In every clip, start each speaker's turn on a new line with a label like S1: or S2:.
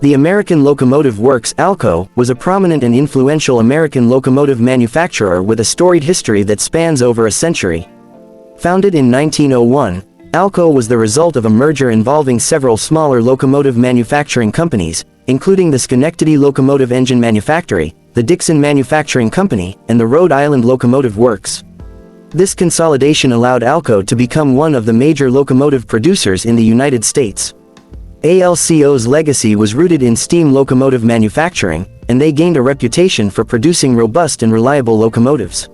S1: The American Locomotive Works (ALCO) was a prominent and influential American locomotive manufacturer with a storied history that spans over a century. Founded in 1901, ALCO was the result of a merger involving several smaller locomotive manufacturing companies, including the Schenectady Locomotive Engine Manufactory, the Dixon Manufacturing Company, and the Rhode Island Locomotive Works. This consolidation allowed ALCO to become one of the major locomotive producers in the United States. ALCO's legacy was rooted in steam locomotive manufacturing, and they gained a reputation for producing robust and reliable locomotives.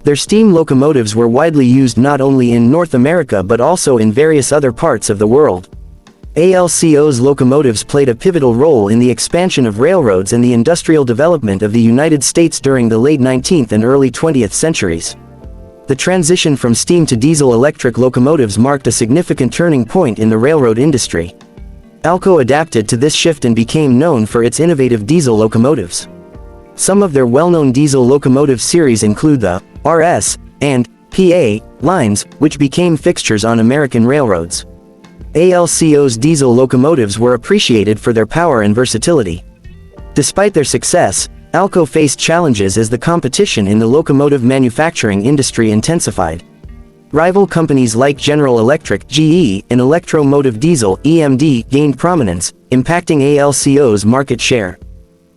S1: Their steam locomotives were widely used not only in North America but also in various other parts of the world. ALCO's locomotives played a pivotal role in the expansion of railroads and the industrial development of the United States during the late 19th and early 20th centuries. The transition from steam to diesel-electric locomotives marked a significant turning point in the railroad industry. ALCO adapted to this shift and became known for its innovative diesel locomotives. Some of their well-known diesel locomotive series include the RS and PA lines, which became fixtures on American railroads. ALCO's diesel locomotives were appreciated for their power and versatility. Despite their success, ALCO faced challenges as the competition in the locomotive manufacturing industry intensified. Rival companies like General Electric (GE) and Electro-Motive Diesel (EMD) gained prominence, impacting ALCO's market share.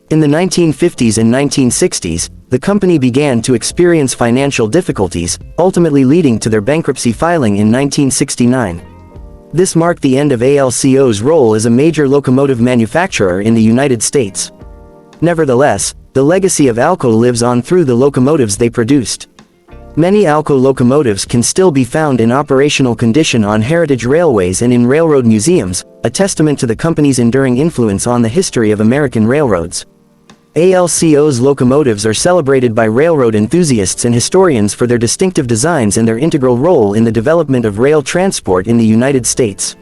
S1: In the 1950s and 1960s, the company began to experience financial difficulties, ultimately leading to their bankruptcy filing in 1969. This marked the end of ALCO's role as a major locomotive manufacturer in the United States. Nevertheless, the legacy of ALCO lives on through the locomotives they produced. Many ALCO locomotives can still be found in operational condition on heritage railways and in railroad museums, a testament to the company's enduring influence on the history of American railroads. ALCO's locomotives are celebrated by railroad enthusiasts and historians for their distinctive designs and their integral role in the development of rail transport in the United States.